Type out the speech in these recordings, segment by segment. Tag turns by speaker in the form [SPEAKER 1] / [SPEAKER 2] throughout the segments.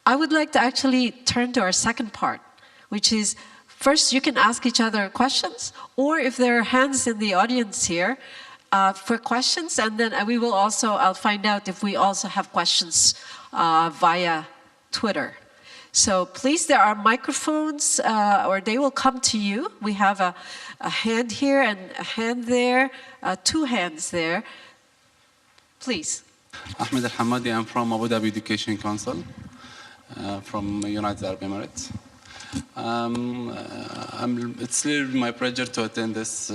[SPEAKER 1] I would like to actually turn to our second part, which is, first, you can ask each other questions, or if there are hands in the audience here, for questions, and then I'll find out if we also have questions via Twitter. So please, there are microphones, or they will come to you. We have a hand here and a hand there, 2 hands there. Please.
[SPEAKER 2] Ahmed Al-Hamadi, I'm from Abu Dhabi Education Council, from United Arab Emirates. It's really my pleasure to attend this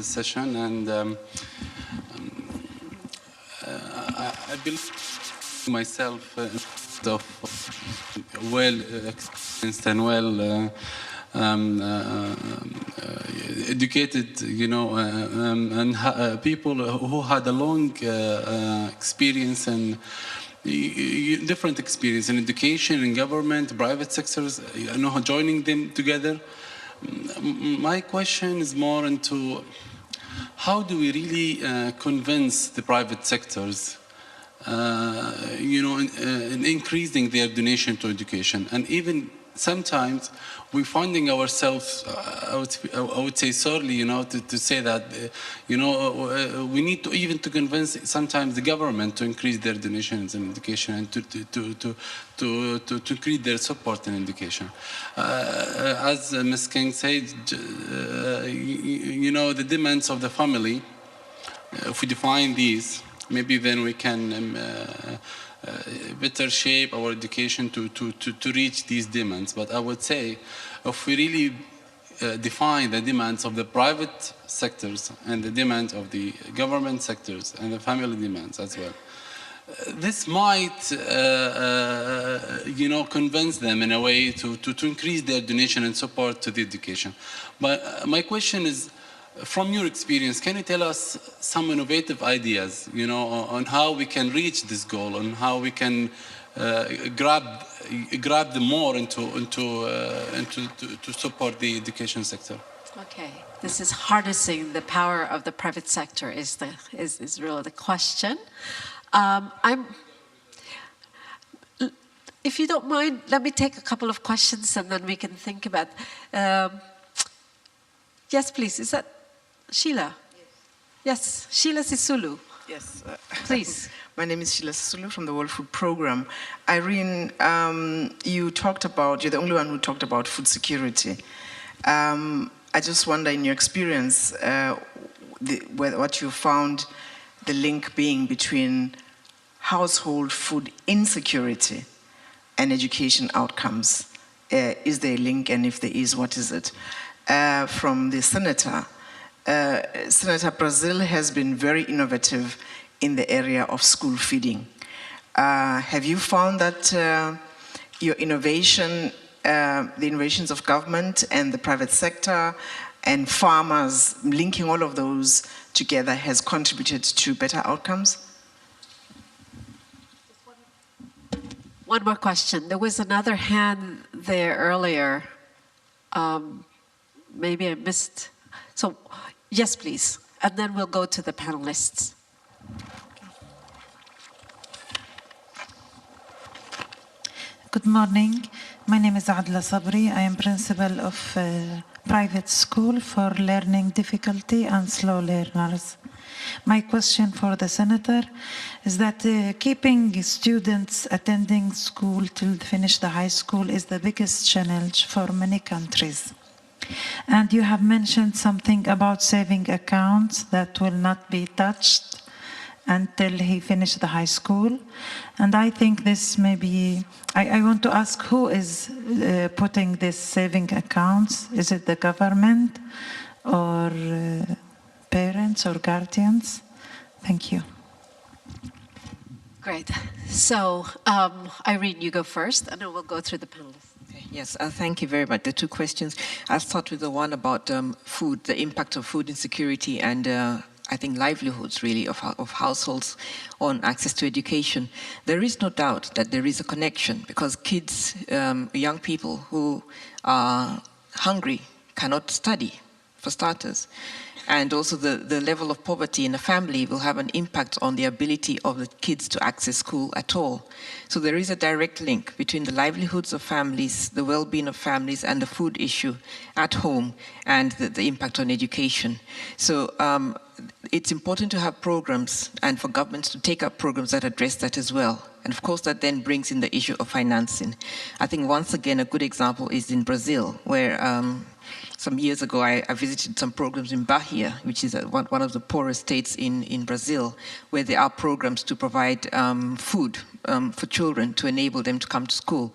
[SPEAKER 2] session, and I believe myself well experienced and well educated, you know, and people who had a long experience and different experience in education, in government, private sectors, you know, joining them together. My question is more into how do we really convince the private sectors, you know, in increasing their donation to education, and even sometimes we're finding ourselves, I would say sorely, you know, to say that, you know, we need to even to convince sometimes the government to increase their donations in education and to increase their support in education. As Ms. King said, you know, the demands of the family, if we define these, maybe then we can better shape our education to reach these demands. But I would say, if we really define the demands of the private sectors and the demands of the government sectors and the family demands as well, this might, you know, convince them in a way to increase their donation and support to the education. But my question is, from your experience, can you tell us some innovative ideas, you know, on how we can reach this goal, on how we can grab them more to support the education sector?
[SPEAKER 1] Okay, this is harnessing the power of the private sector is really the question. If you don't mind, let me take a couple of questions and then we can think about. Yes, please. Is that Sheila? Yes, Sheila Sisulu.
[SPEAKER 3] Yes.
[SPEAKER 1] Please.
[SPEAKER 3] My name is Sheila Sisulu from the World Food Programme. Irene, you talked about, you're the only one who talked about food security. I just wonder, in your experience, what you found the link being between household food insecurity and education outcomes. Is there a link, and if there is, what is it? From the Senator. Senator Brazil has been very innovative in the area of school feeding. Have you found that your innovation, the innovations of government and the private sector and farmers, linking all of those together has contributed to better outcomes?
[SPEAKER 1] One more question. There was another hand there earlier. Maybe I missed. So, yes, please. And then we'll go to the panelists.
[SPEAKER 4] Good morning. My name is Adla Sabri. I am principal of a private school for learning difficulty and slow learners. My question for the Senator is that keeping students attending school till finish the high school is the biggest challenge for many countries. And you have mentioned something about saving accounts that will not be touched until he finished the high school. And I think this may be, I want to ask who is putting this saving accounts? Is it the government or parents or guardians? Thank you.
[SPEAKER 1] Great. So, Irene, you go first, and then we'll go through the panelists.
[SPEAKER 5] Yes, thank you very much. The two questions. I'll start with the one about food, the impact of food insecurity and I think livelihoods really of households on access to education. There is no doubt that there is a connection because kids, young people who are hungry cannot study for starters. And also the level of poverty in a family will have an impact on the ability of the kids to access school at all. So there is a direct link between the livelihoods of families, the well-being of families, and the food issue at home, and the impact on education. So it's important to have programs and for governments to take up programs that address that as well. And of course, that then brings in the issue of financing. I think once again, a good example is in Brazil, where some years ago, I visited some programs in Bahia, which is one of the poorest states in Brazil, where there are programs to provide food for children to enable them to come to school.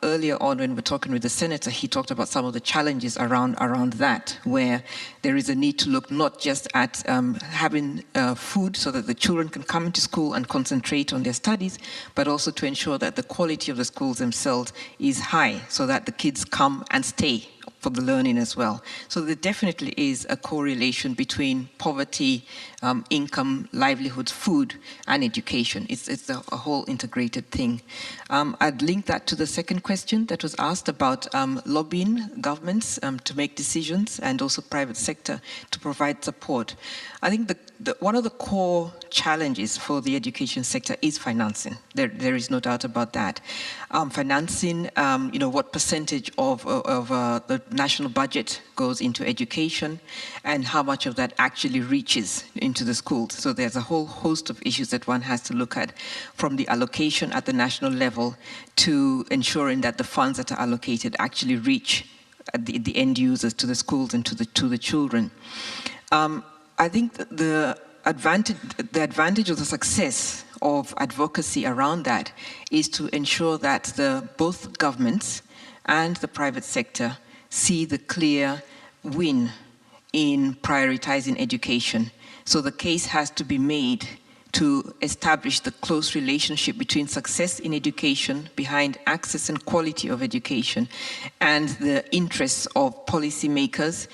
[SPEAKER 5] Earlier on, when we were talking with the senator, he talked about some of the challenges around that, where there is a need to look not just at having food so that the children can come into school and concentrate on their studies, but also to ensure that the quality of the schools themselves is high, so that the kids come and stay for the learning as well. So there definitely is a correlation between poverty, income, livelihoods, food, and education. It's a whole integrated thing. I'd link that to the second question that was asked about lobbying governments to make decisions, and also private sector to provide support. I think one of the core challenges for the education sector is financing. There is no doubt about that. Financing, what percentage of the national budget goes into education, and how much of that actually reaches into the schools. So there's a whole host of issues that one has to look at, from the allocation at the national level to ensuring that the funds that are allocated actually reach the end users, to the schools and to the children. I think the advantage of the success of advocacy around that is to ensure that both governments and the private sector see the clear win in prioritizing education. So the case has to be made to establish the close relationship between success in education, behind access and quality of education, and the interests of policymakers,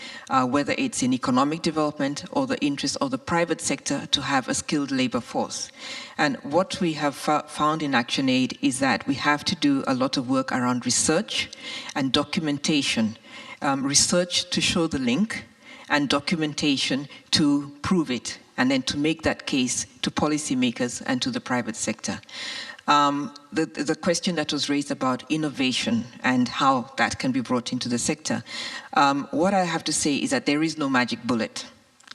[SPEAKER 5] whether it's in economic development or the interests of the private sector to have a skilled labor force. And what we have found in ActionAid is that we have to do a lot of work around research and documentation. Research to show the link, and documentation to prove it, and then to make that case to policymakers and to the private sector. The question that was raised about innovation and how that can be brought into the sector, what I have to say is that there is no magic bullet.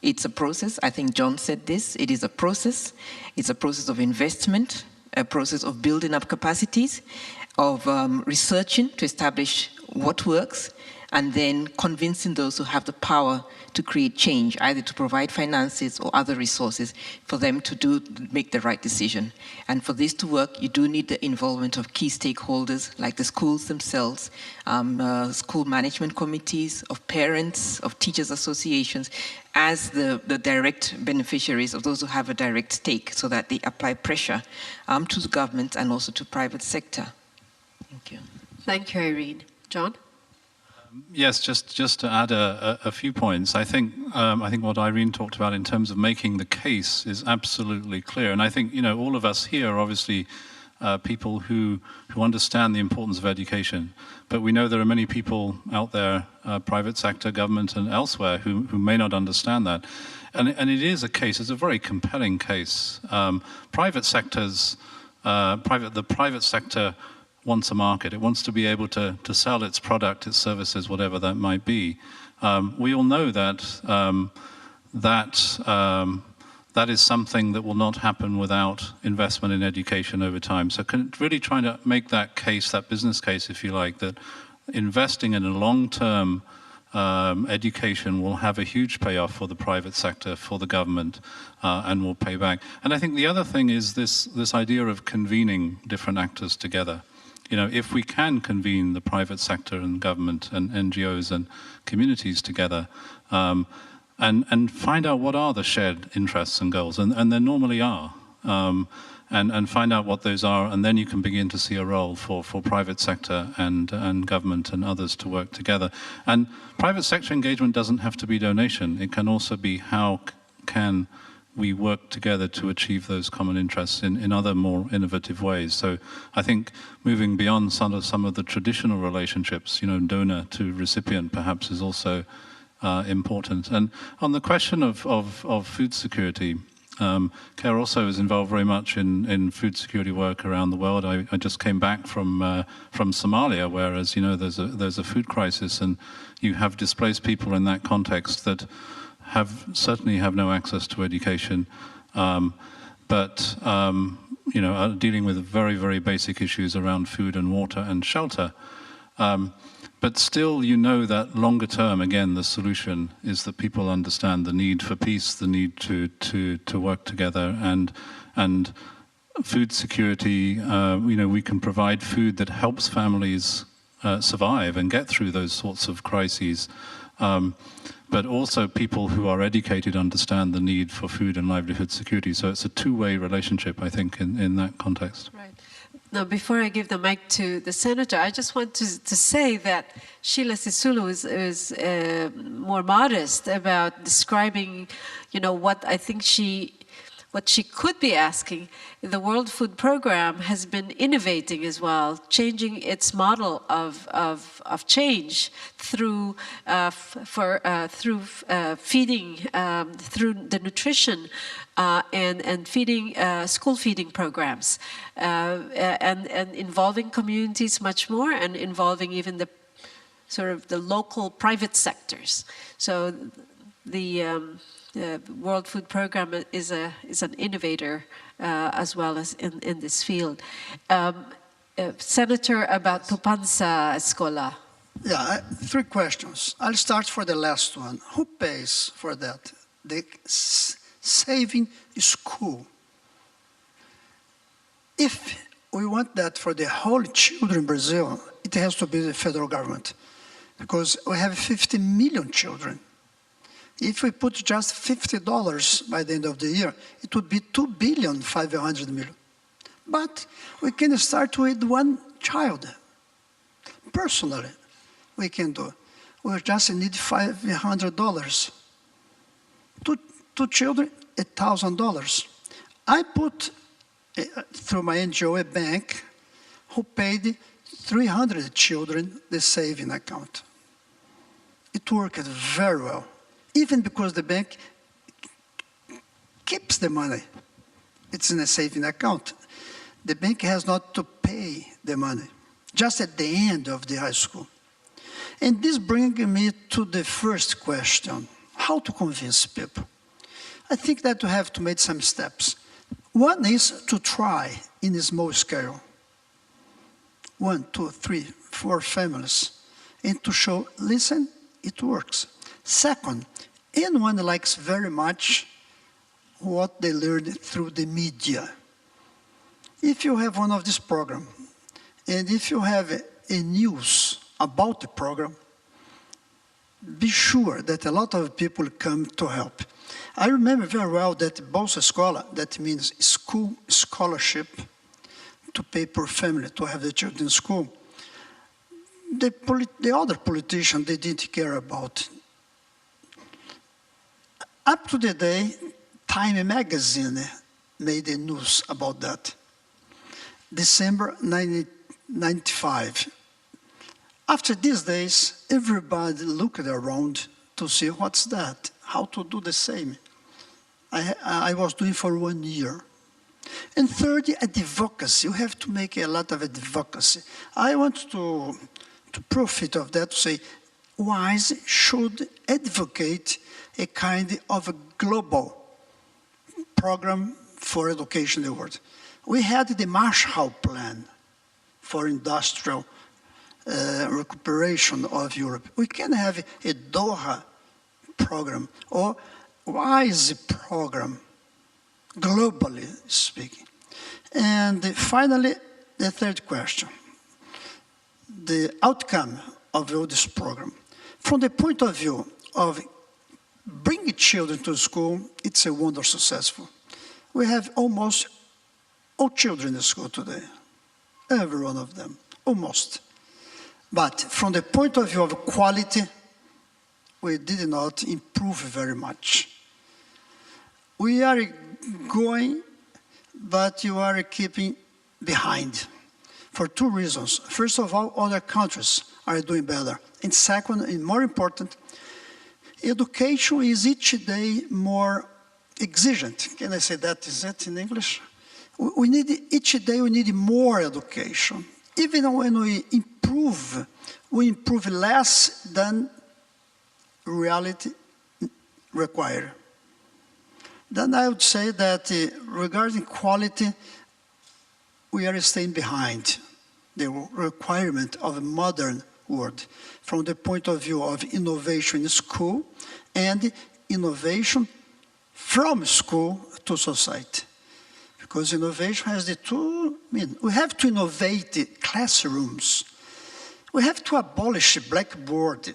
[SPEAKER 5] It's a process. I think John said this. It is a process. It's a process of investment, a process of building up capacities, of researching to establish what works, and then convincing those who have the power to create change, either to provide finances or other resources for them to make the right decision. And for this to work, you do need the involvement of key stakeholders, like the schools themselves, school management committees, of parents, of teachers' associations, as the direct beneficiaries of those who have a direct stake, so that they apply pressure to the government and also to private sector. Thank you.
[SPEAKER 1] Thank you, Irene. John?
[SPEAKER 6] Yes, just to add a few points. I think what Irene talked about in terms of making the case is absolutely clear. And I think, all of us here are obviously people who understand the importance of education. But we know there are many people out there, private sector, government, and elsewhere, who may not understand that. And it is a case, it's a very compelling case. The private sector wants a market. It wants to be able to sell its product, its services, whatever that might be. We all know that that is something that will not happen without investment in education over time. So really trying to make that case, that business case, if you like, that investing in a long-term education will have a huge payoff for the private sector, for the government, and will pay back. And I think the other thing is this idea of convening different actors together. If we can convene the private sector and government and NGOs and communities together, and find out what are the shared interests and goals, and there normally are, and find out what those are, and then you can begin to see a role for private sector and government and others to work together. And private sector engagement doesn't have to be donation. It can also be how can we work together to achieve those common interests in other more innovative ways. So I think moving beyond some of the traditional relationships, donor to recipient perhaps is also important. And on the question of food security, Claire also is involved very much in food security work around the world. I just came back from Somalia, where, as you know, there's a food crisis, and you have displaced people in that context that certainly have no access to education, but you know, are dealing with very, very basic issues around food and water and shelter. But still, you know that longer term, again, the solution is that people understand the need for peace, the need to work together, and food security. You know, we can provide food that helps families survive and get through those sorts of crises. But also people who are educated understand the need for food and livelihood security. So it's a two-way relationship, I think, in that context.
[SPEAKER 1] Right. Now, before I give the mic to the senator, I just want to say that Sheila Sisulu is more modest about describing, you know, what I think what she could be asking. The World Food Program has been innovating as well, changing its model of change through feeding, through the nutrition and feeding, school feeding programs, and involving communities much more, and involving even the sort of the local private sectors. So the World Food Program is an innovator as well as in this field. Senator, about Tupansa Escola.
[SPEAKER 7] Yeah, 3 questions. I'll start for the last one. Who pays for that? The saving school. If we want that for the whole children in Brazil, it has to be the federal government, because we have 50 million children. If we put just $50 by the end of the year, it would be $2.5 billion. But we can start with 1 child. Personally, we can do. We just need $500. 2 children, $1,000. I put through my NGO a bank who paid 300 children the saving account. It worked very well. Even because the bank keeps the money. It's in a saving account. The bank has not to pay the money, just at the end of the high school. And this brings me to the first question, how to convince people. I think that we have to make some steps. One is to try in a small scale. 1, 2, 3, 4 families, and to show, listen, it works. Second, anyone likes very much what they learned through the media. If you have one of these programs, and if you have a news about the program, be sure that a lot of people come to help. I remember very well that Bolsa Escola, that means school scholarship to pay per family to have the children in school, the other politicians, they didn't care about. Up to the day, Time magazine made a news about that. December 1995. After these days, everybody looked around to see what's that, how to do the same. I was doing for 1 year. And third, advocacy. You have to make a lot of advocacy. I want to profit of that to say, WISE should advocate a kind of a global program for education in the world. We had the Marshall Plan for industrial recuperation of Europe. We can have a Doha program or WISE program, globally speaking. And finally, the third question, the outcome of all this program. From the point of view of bringing children to school, it's a wonder successful. We have almost all children in school today, every one of them, almost. But from the point of view of quality, we did not improve very much. We are going, but you are keeping behind for 2 reasons. First of all, other countries are doing better. And second, and more important, education is each day more exigent. Can I say that? Is that in English? We need, each day we need more education. Even when we improve less than reality require. Then I would say that regarding quality, we are staying behind the requirement of a modern world from the point of view of innovation in school and innovation from school to society. Because innovation has the two, we have to innovate classrooms. We have to abolish blackboard.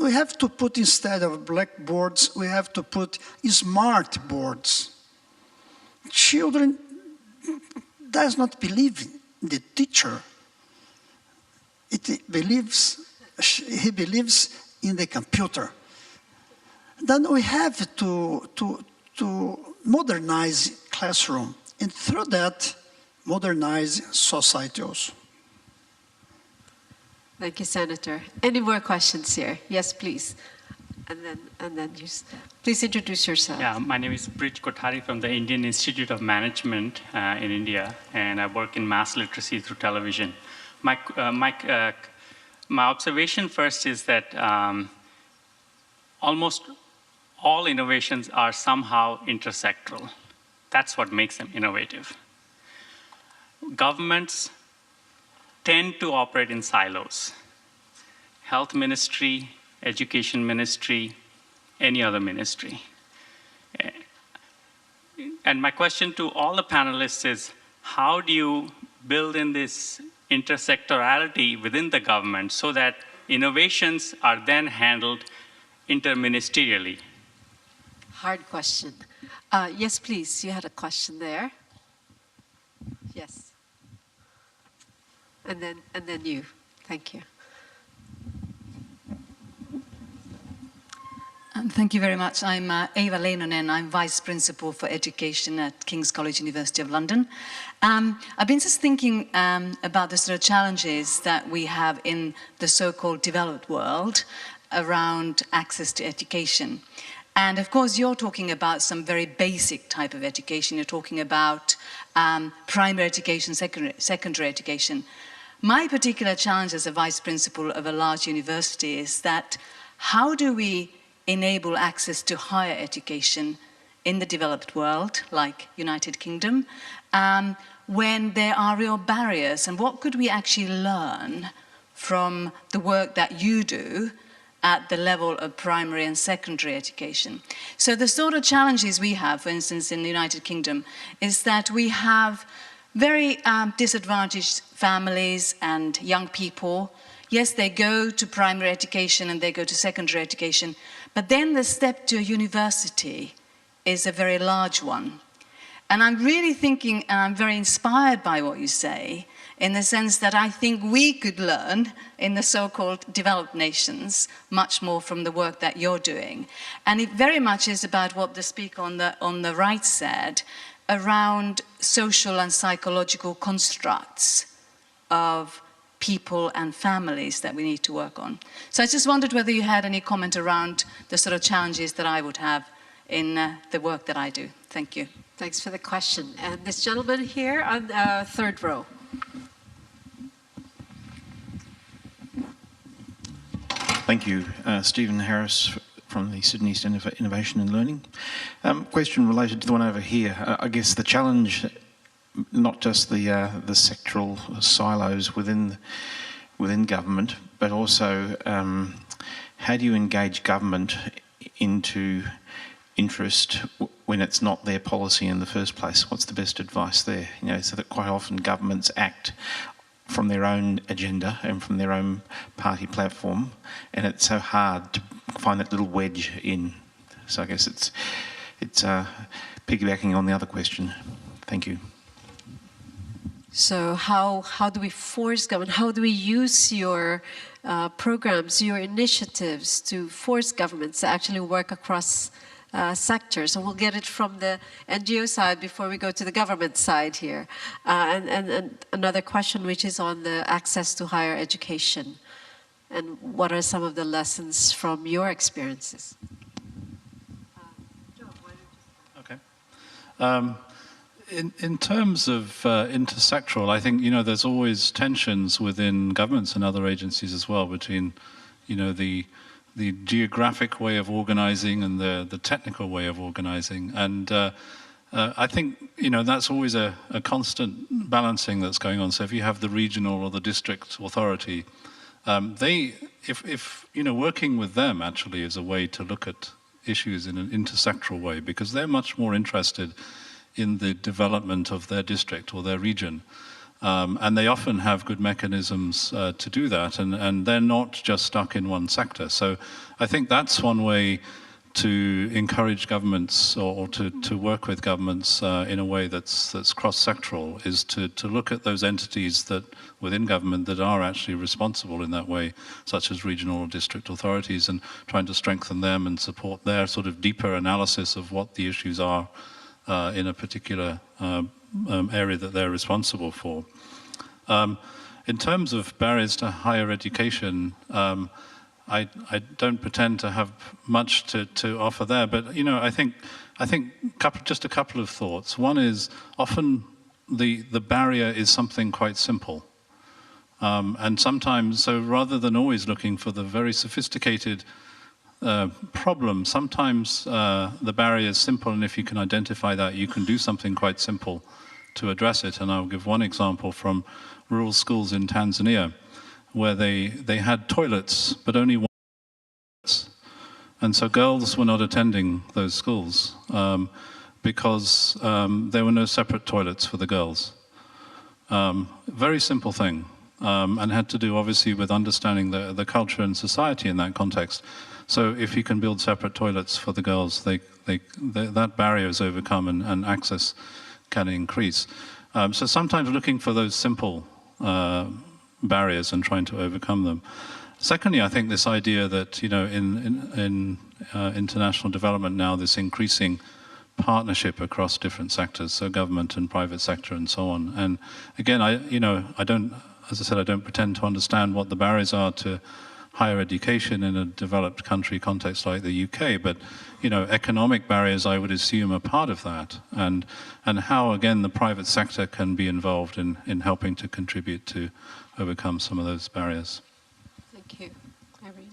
[SPEAKER 7] We have to put, instead of blackboards, we have to put smart boards. Children does not believe in the teacher. He believes in the computer. Then we have to modernize classroom, and through that, modernize society also.
[SPEAKER 1] Thank you, Senator. Any more questions here? Yes, please. And then you, please introduce yourself.
[SPEAKER 8] Yeah, my name is Brij Kothari from the Indian Institute of Management in India, and I work in mass literacy through television. My observation first is that almost all innovations are somehow intersectoral. That's what makes them innovative. Governments tend to operate in silos. Health ministry, education ministry, any other ministry. And my question to all the panelists is, how do you build in this intersectorality within the government so that innovations are then handled interministerially?
[SPEAKER 1] Hard question. Yes, please. You had a question there. Yes. And then you. Thank you.
[SPEAKER 9] Thank you very much. I'm Eva Leinonen. I'm Vice Principal for Education at King's College, University of London. I've been just thinking about the sort of challenges that we have in the so-called developed world around access to education. And of course, you're talking about some very basic type of education. You're talking about primary education, secondary education. My particular challenge as a vice principal of a large university is that how do we enable access to higher education in the developed world, like United Kingdom, when there are real barriers? And what could we actually learn from the work that you do at the level of primary and secondary education? So the sort of challenges we have, for instance, in the United Kingdom, is that we have very disadvantaged families and young people. Yes, they go to primary education and they go to secondary education, but then the step to a university is a very large one. And I'm really thinking, and I'm very inspired by what you say, in the sense that I think we could learn in the so-called developed nations much more from the work that you're doing. And it very much is about what the speaker on the right said, around social and psychological constructs of people and families that we need to work on. So I just wondered whether you had any comment around the sort of challenges that I would have in the work that I do. Thank you.
[SPEAKER 1] Thanks for the question. And this gentleman here on the third row.
[SPEAKER 10] Thank you. Stephen Harris from the Sydney Centre for Innovation and Learning. Question related to the one over here. I guess the challenge, not just the sectoral silos within government, but also how do you engage government into interest when it's not their policy in the first place? What's the best advice there? You know, so that quite often governments act from their own agenda and from their own party platform, and it's so hard to find that little wedge in. So I guess it's piggybacking on the other question. Thank you.
[SPEAKER 1] So how do we force government? How do we use your programs, your initiatives to force governments to actually work across sectors? And we'll get it from the NGO side before we go to the government side here. And another question, which is on the access to higher education. And what are some of the lessons from your experiences?
[SPEAKER 6] Okay. In terms of intersectoral, I think, there's always tensions within governments and other agencies as well between, the geographic way of organizing and the technical way of organizing. And I think, that's always a constant balancing that's going on. So if you have the regional or the district authority, working with them actually is a way to look at issues in an intersectoral way, because they're much more interested in the development of their district or their region. And they often have good mechanisms to do that, and they're not just stuck in one sector. So I think that's one way to encourage governments or to work with governments in a way that's cross-sectoral, is to look at those entities that within government that are actually responsible in that way, such as regional or district authorities, and trying to strengthen them and support their sort of deeper analysis of what the issues are in a particular area that they're responsible for. In terms of barriers to higher education, I don't pretend to have much to offer there, but I think just a couple of thoughts. One is often the barrier is something quite simple, and sometimes, so rather than always looking for the very sophisticated problem, sometimes the barrier is simple, and if you can identify that, you can do something quite simple to address it. And I'll give one example from rural schools in Tanzania, where they had toilets, but only one toilet. And so girls were not attending those schools because there were no separate toilets for the girls. Very simple thing, and had to do obviously with understanding the culture and society in that context. So if you can build separate toilets for the girls, that barrier is overcome and access can increase. So sometimes looking for those simple barriers and trying to overcome them. Secondly, I think this idea that, in international development now, this increasing partnership across different sectors, so government and private sector and so on. And again, I don't, as I said, I don't pretend to understand what the barriers are to higher education in a developed country context like the UK, but economic barriers, I would assume, are part of that, and how, again, the private sector can be involved in helping to contribute to overcome some of those barriers.
[SPEAKER 1] Thank you. Irene?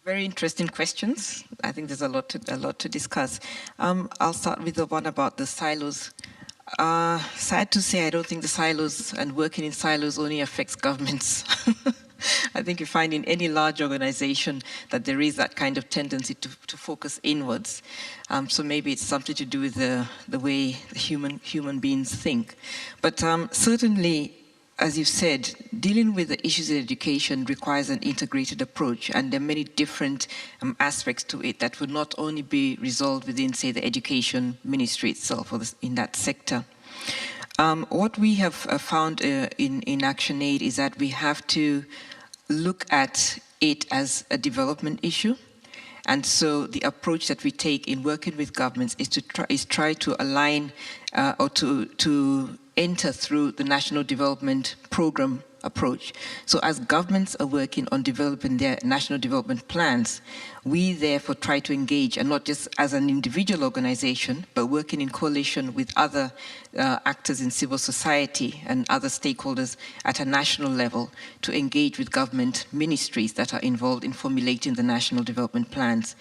[SPEAKER 5] Very interesting questions. I think there's a lot to discuss. I'll start with the one about the silos. Sad to say, I don't think the silos and working in silos only affects governments. I think you find in any large organization that there is that kind of tendency to focus inwards. So maybe it's something to do with the way human beings think. But certainly, as you said, dealing with the issues in education requires an integrated approach, and there are many different aspects to it that would not only be resolved within, say, the education ministry itself or in that sector. What we have found in ActionAid is that we have to look at it as a development issue. And so the approach that we take in working with governments is to try to align or to enter through the National Development Program approach. So as governments are working on developing their national development plans, we therefore try to engage, and not just as an individual organization, but working in coalition with other actors in civil society and other stakeholders at a national level to engage with government ministries that are involved in formulating the national development plans,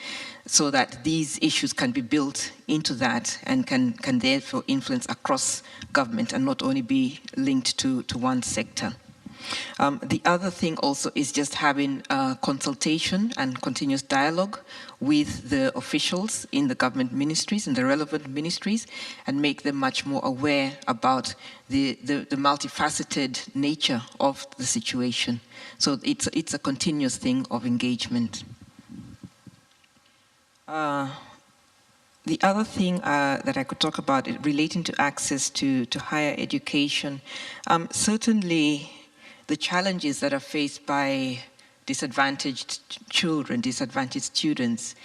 [SPEAKER 5] so that these issues can be built into that and can therefore influence across government and not only be linked to one sector. The other thing also is just having consultation and continuous dialogue with the officials in the government ministries and the relevant ministries, and make them much more aware about the multifaceted nature of the situation. So it's a continuous thing of engagement. The other thing that I could talk about relating to access to higher education, certainly the challenges that are faced by disadvantaged children, disadvantaged students,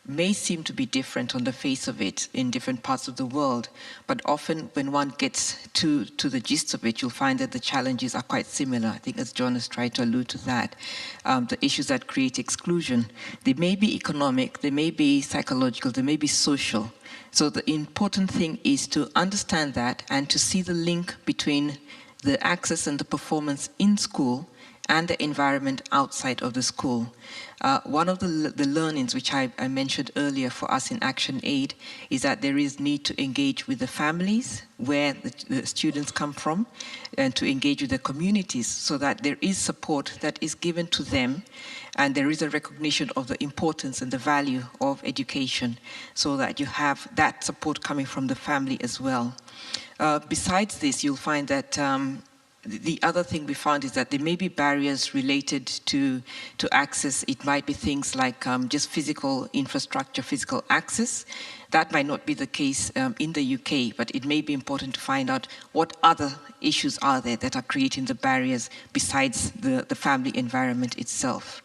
[SPEAKER 5] may seem to be different on the face of it in different parts of the world, but often when one gets to the gist of it, you'll find that the challenges are quite similar. I think as John has tried to allude to that, the issues that create exclusion, they may be economic, they may be psychological, they may be social. So the important thing is to understand that and to see the link between the access and the performance in school and the environment outside of the school. One of the learnings which I mentioned earlier for us in Action Aid is that there is need to engage with the families where the students come from and to engage with the communities so that there is support that is given to them and there is a recognition of the importance and the value of education so that you have that support coming from the family as well. Besides this, you'll find that the other thing we found is that there may be barriers related to access. It might be things like just physical infrastructure, physical access. That might not be the case in the UK, but it may be important to find out what other issues are there that are creating the barriers besides the family environment itself.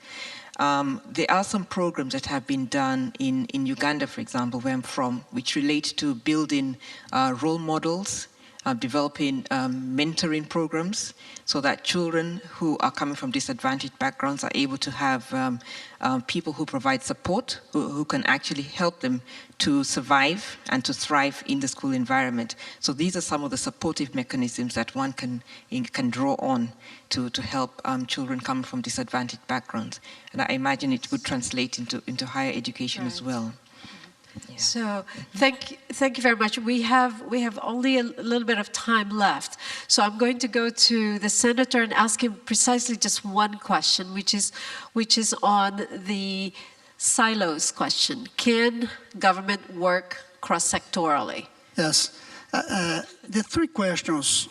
[SPEAKER 5] There are some programs that have been done in Uganda, for example, where I'm from, which relate to building role models, developing mentoring programs so that children who are coming from disadvantaged backgrounds are able to have people who provide support, who can actually help them to survive and to thrive in the school environment. So these are some of the supportive mechanisms that one can draw on to help children coming from disadvantaged backgrounds. And I imagine it would translate into higher education as well. Yeah.
[SPEAKER 1] So thank you very much. We have only a little bit of time left. So I'm going to go to the senator and ask him precisely just one question, which is on the silos question. Can government work cross-sectorally?
[SPEAKER 7] Yes. The three questions,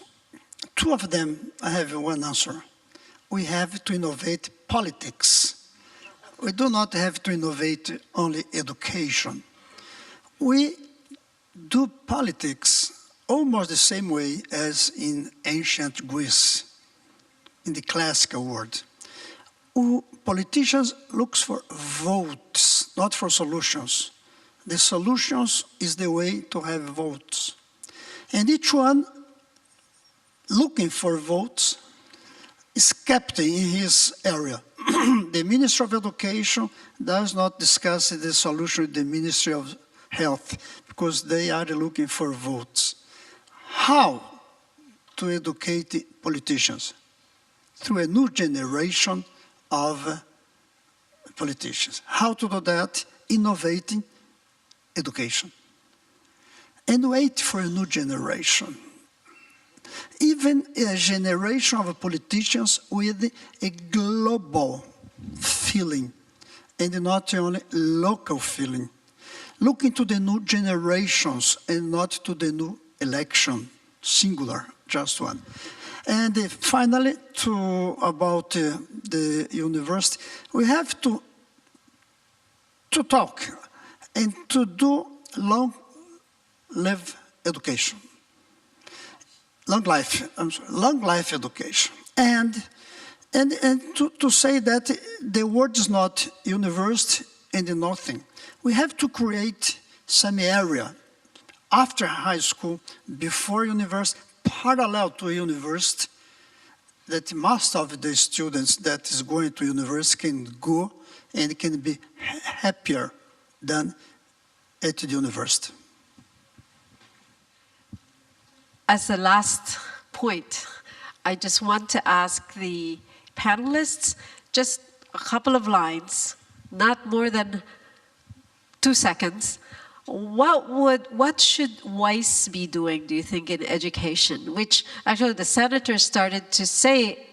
[SPEAKER 7] two of them I have one answer. We have to innovate politics. We do not have to innovate only education. We do politics almost the same way as in ancient Greece, in the classical world. Politicians look for votes, not for solutions. The solutions is the way to have votes. And each one looking for votes is kept in his area. The Ministry of Education does not discuss the solution with the Ministry of Health, because they are looking for votes. How to educate politicians? Through a new generation of politicians. How to do that? Innovating education. And wait for a new generation. Even a generation of politicians with a global feeling and not only local feeling. Looking to the new generations and not to the new election, singular, just one. And finally, about the university, we have to talk and to do long-life education. Long life education. And to say that the word is not university and nothing. We have to create some area after high school, before university, parallel to university, that most of the students that is going to university can go and can be happier than at the university.
[SPEAKER 1] As the last point, I just want to ask the panelists just a couple of lines, not more than 2 seconds. What should WISE be doing, do you think, in education? Which actually the senator started to say,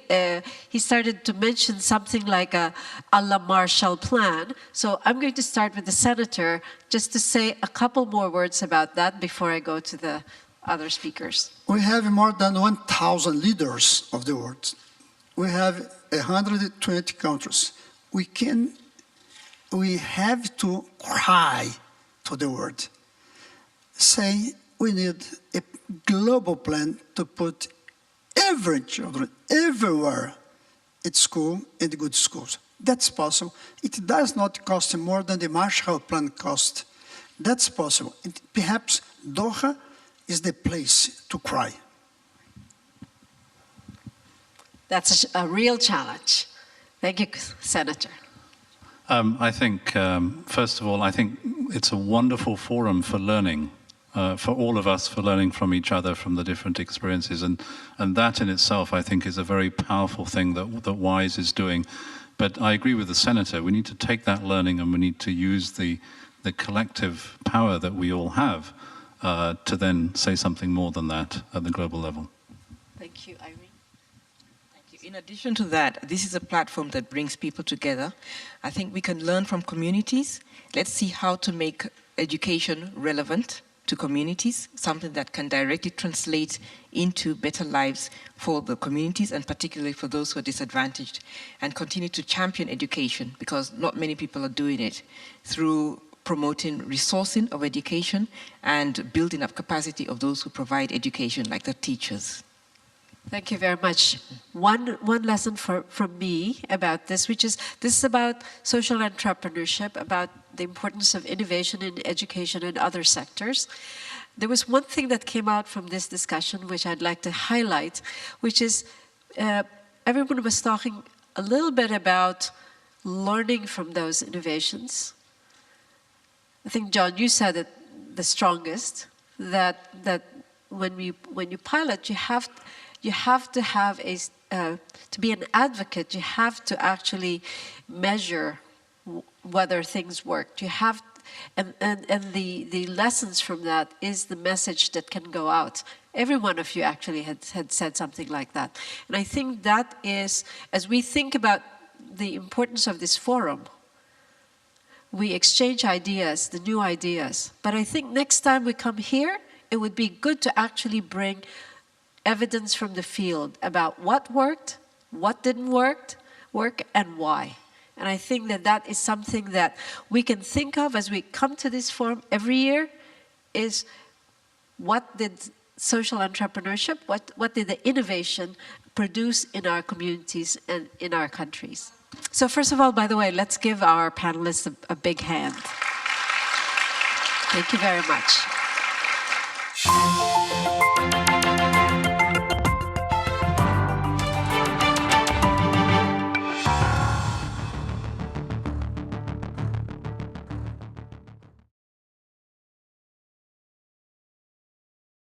[SPEAKER 1] he started to mention something like a la Marshall Plan. So I'm going to start with the senator just to say a couple more words about that before I go to the other speakers.
[SPEAKER 7] We have more than 1,000 leaders of the world. We have 120 countries. We have to cry to the world. Say we need a global plan to put every children everywhere at school and good schools. That's possible. It does not cost more than the Marshall Plan cost. That's possible. And perhaps Doha is the place to cry.
[SPEAKER 1] That's a real challenge. Thank you, Senator.
[SPEAKER 6] I think, first of all, I think it's a wonderful forum for learning, for all of us, for learning from each other, from the different experiences. And that in itself, I think, is a very powerful thing that WISE is doing. But I agree with the Senator. We need to take that learning and we need to use the collective power that we all have to then say something more than that at the global level.
[SPEAKER 1] Thank you, Irene.
[SPEAKER 5] In addition to that, this is a platform that brings people together. I think we can learn from communities. Let's see how to make education relevant to communities, something that can directly translate into better lives for the communities and particularly for those who are disadvantaged, and continue to champion education because not many people are doing it through promoting resourcing of education and building up capacity of those who provide education, like the teachers.
[SPEAKER 1] Thank you very much. One lesson from me about this, this is about social entrepreneurship, about the importance of innovation in education and other sectors. There was one thing that came out from this discussion which I'd like to highlight, which is everyone was talking a little bit about learning from those innovations. I think, John, you said it the strongest, that when you pilot, you have to have to be an advocate, you have to actually measure whether things worked. You have, and the lessons from that is the message that can go out. Every one of you actually had said something like that. And I think that is, as we think about the importance of this forum, we exchange ideas, the new ideas. But I think next time we come here, it would be good to actually bring evidence from the field about what worked, what didn't work, and why. And I think that is something that we can think of as we come to this forum every year, is what did social entrepreneurship, what did the innovation produce in our communities and in our countries. So first of all, by the way, let's give our panelists a big hand. Thank you very much.